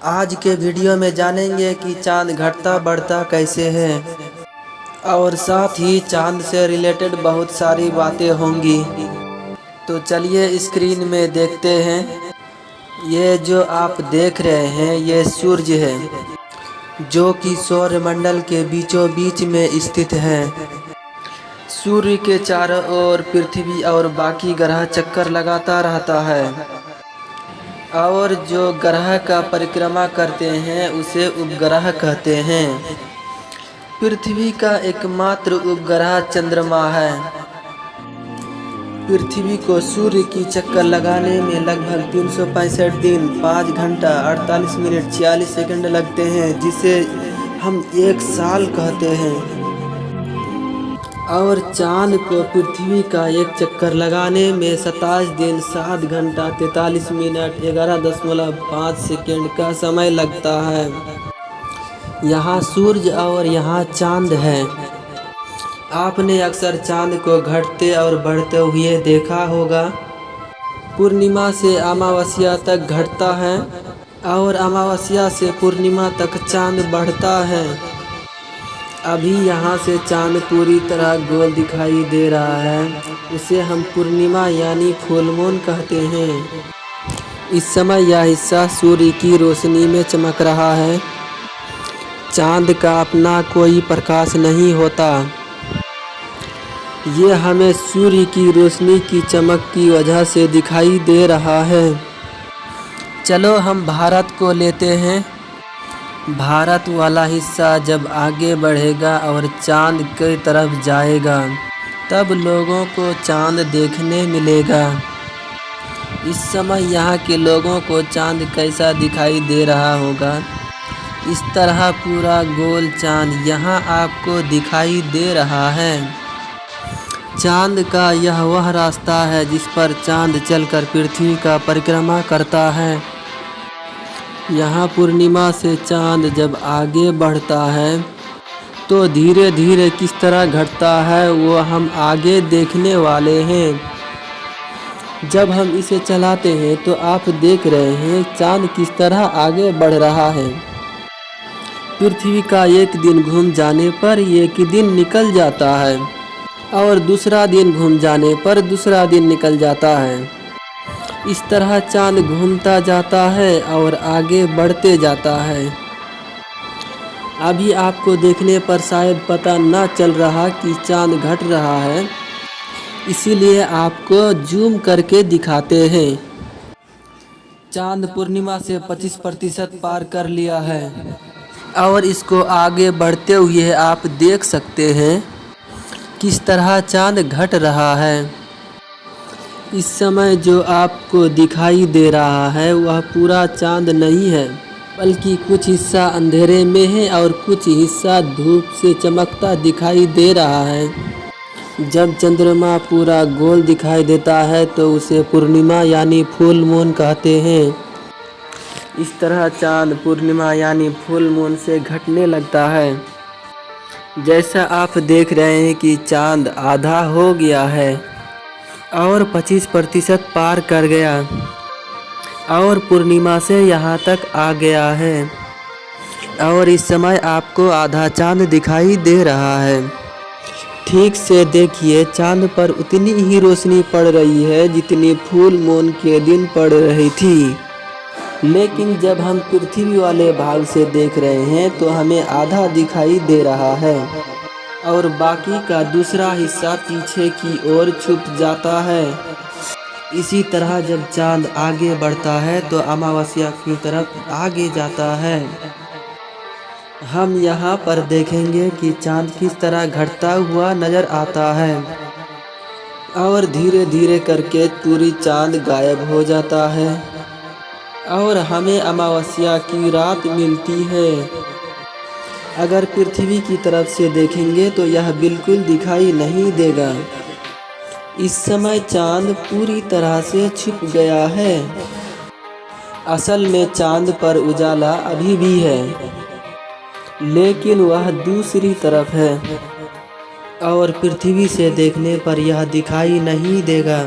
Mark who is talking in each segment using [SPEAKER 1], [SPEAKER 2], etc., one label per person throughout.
[SPEAKER 1] आज के वीडियो में जानेंगे कि चांद घटता बढ़ता कैसे है और साथ ही चांद से रिलेटेड बहुत सारी बातें होंगी। तो चलिए स्क्रीन में देखते हैं। ये जो आप देख रहे हैं ये सूर्य है जो कि सौरमंडल के बीचों बीच में स्थित है। सूर्य के चारों ओर पृथ्वी और बाकी ग्रह चक्कर लगाता रहता है और जो ग्रह का परिक्रमा करते हैं उसे उपग्रह कहते हैं। पृथ्वी का एकमात्र उपग्रह चंद्रमा है। पृथ्वी को सूर्य की चक्कर लगाने में लगभग 365 दिन 5 घंटा 48 मिनट 46 सेकंड लगते हैं, जिसे हम एक साल कहते हैं। और चांद को पृथ्वी का एक चक्कर लगाने में 27 दिन 7 घंटा 43 मिनट 11.5 सेकंड का समय लगता है। यहाँ सूर्य और यहाँ चांद है। आपने अक्सर चांद को घटते और बढ़ते हुए देखा होगा। पूर्णिमा से अमावस्या तक घटता है और अमावस्या से पूर्णिमा तक चांद बढ़ता है। अभी यहाँ से चांद पूरी तरह गोल दिखाई दे रहा है, उसे हम पूर्णिमा यानी फुल मून कहते हैं। इस समय यह हिस्सा सूर्य की रोशनी में चमक रहा है। चांद का अपना कोई प्रकाश नहीं होता, ये हमें सूर्य की रोशनी की चमक की वजह से दिखाई दे रहा है। चलो हम भारत को लेते हैं। भारत वाला हिस्सा जब आगे बढ़ेगा और चांद की तरफ जाएगा तब लोगों को चांद देखने मिलेगा। इस समय यहाँ के लोगों को चांद कैसा दिखाई दे रहा होगा। इस तरह पूरा गोल चांद यहाँ आपको दिखाई दे रहा है। चांद का यह वह रास्ता है जिस पर चांद चलकर पृथ्वी का परिक्रमा करता है। यहाँ पूर्णिमा से चांद जब आगे बढ़ता है तो धीरे धीरे किस तरह घटता है वो हम आगे देखने वाले हैं। जब हम इसे चलाते हैं तो आप देख रहे हैं चांद किस तरह आगे बढ़ रहा है। पृथ्वी का एक दिन घूम जाने पर एक दिन निकल जाता है और दूसरा दिन घूम जाने पर दूसरा दिन निकल जाता है। इस तरह चांद घूमता जाता है और आगे बढ़ते जाता है। अभी आपको देखने पर शायद पता न चल रहा कि चांद घट रहा है, इसीलिए आपको जूम करके दिखाते हैं। चांद पूर्णिमा से 25% पार कर लिया है और इसको आगे बढ़ते हुए आप देख सकते हैं किस तरह चांद घट रहा है। इस समय जो आपको दिखाई दे रहा है वह पूरा चांद नहीं है, बल्कि कुछ हिस्सा अंधेरे में है और कुछ हिस्सा धूप से चमकता दिखाई दे रहा है। जब चंद्रमा पूरा गोल दिखाई देता है तो उसे पूर्णिमा यानी फुल मून कहते हैं। इस तरह चांद पूर्णिमा यानी फुल मून से घटने लगता है। जैसा आप देख रहे हैं कि चांद आधा हो गया है और 25% पार कर गया और पूर्णिमा से यहाँ तक आ गया है और इस समय आपको आधा चांद दिखाई दे रहा है। ठीक से देखिए, चांद पर उतनी ही रोशनी पड़ रही है जितनी फुल मून के दिन पड़ रही थी, लेकिन जब हम पृथ्वी वाले भाग से देख रहे हैं तो हमें आधा दिखाई दे रहा है और बाकी का दूसरा हिस्सा पीछे की ओर छुप जाता है। इसी तरह जब चांद आगे बढ़ता है तो अमावस्या की तरफ आगे जाता है। हम यहाँ पर देखेंगे कि चांद किस तरह घटता हुआ नज़र आता है और धीरे धीरे करके पूरी चांद गायब हो जाता है और हमें अमावस्या की रात मिलती है। अगर पृथ्वी की तरफ से देखेंगे तो यह बिल्कुल दिखाई नहीं देगा। इस समय चांद पूरी तरह से छुप गया है। असल में चांद पर उजाला अभी भी है, लेकिन वह दूसरी तरफ है और पृथ्वी से देखने पर यह दिखाई नहीं देगा।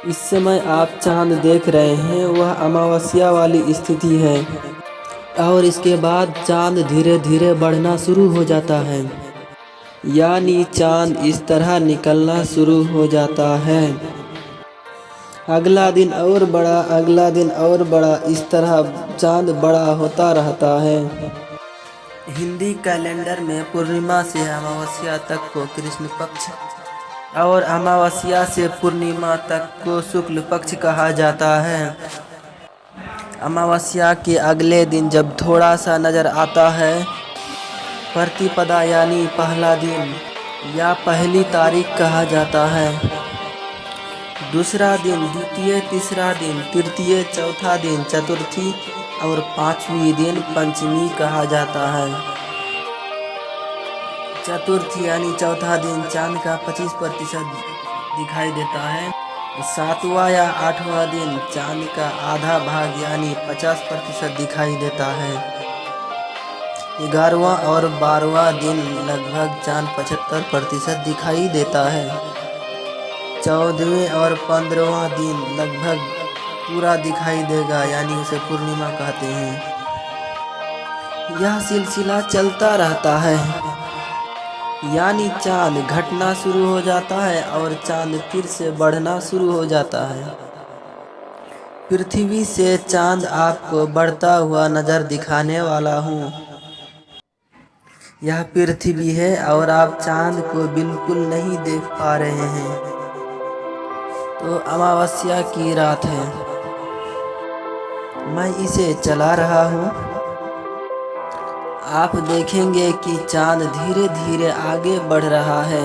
[SPEAKER 1] इस समय आप चांद देख रहे हैं, वह अमावस्या वाली स्थिति है। और इसके बाद चाँद धीरे धीरे बढ़ना शुरू हो जाता है, यानी चाँद इस तरह निकलना शुरू हो जाता है। अगला दिन और बड़ा, अगला दिन और बड़ा, इस तरह चाँद बड़ा होता रहता है। हिंदी कैलेंडर में पूर्णिमा से अमावस्या तक को कृष्ण पक्ष और अमावस्या से पूर्णिमा तक को शुक्ल पक्ष कहा जाता है। अमावस्या के अगले दिन जब थोड़ा सा नज़र आता है, प्रतिपदा यानी पहला दिन या पहली तारीख कहा जाता है। दूसरा दिन, द्वितीय, तीसरा दिन, तृतीय, चौथा दिन चतुर्थी और पांचवी दिन पंचमी कहा जाता है। चतुर्थी यानी चौथा दिन चांद का 25% दिखाई देता है। सातवां या आठवां दिन चांद का आधा भाग यानी 50% दिखाई देता है। 11वां और 12वां दिन लगभग चांद 75% दिखाई देता है। 14वें और 15वां दिन लगभग पूरा दिखाई देगा, यानी उसे पूर्णिमा कहते हैं। यह सिलसिला चलता रहता है, यानी चांद घटना शुरू हो जाता है और चांद फिर से बढ़ना शुरू हो जाता है। पृथ्वी से चांद आपको बढ़ता हुआ नज़र दिखाने वाला हूँ। यह पृथ्वी है और आप चांद को बिल्कुल नहीं देख पा रहे हैं। तो अमावस्या की रात है, मैं इसे चला रहा हूँ। आप देखेंगे कि चांद धीरे धीरे आगे बढ़ रहा है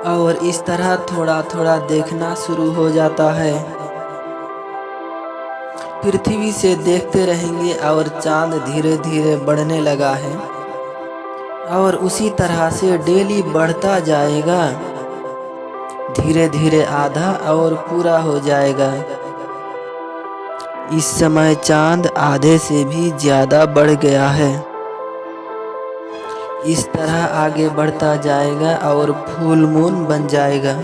[SPEAKER 1] और इस तरह थोड़ा थोड़ा देखना शुरू हो जाता है। पृथ्वी से देखते रहेंगे और चांद धीरे धीरे बढ़ने लगा है और उसी तरह से डेली बढ़ता जाएगा। धीरे धीरे आधा और पूरा हो जाएगा। इस समय चांद आधे से भी ज़्यादा बढ़ गया है। इस तरह आगे बढ़ता जाएगा और फुल मून बन जाएगा।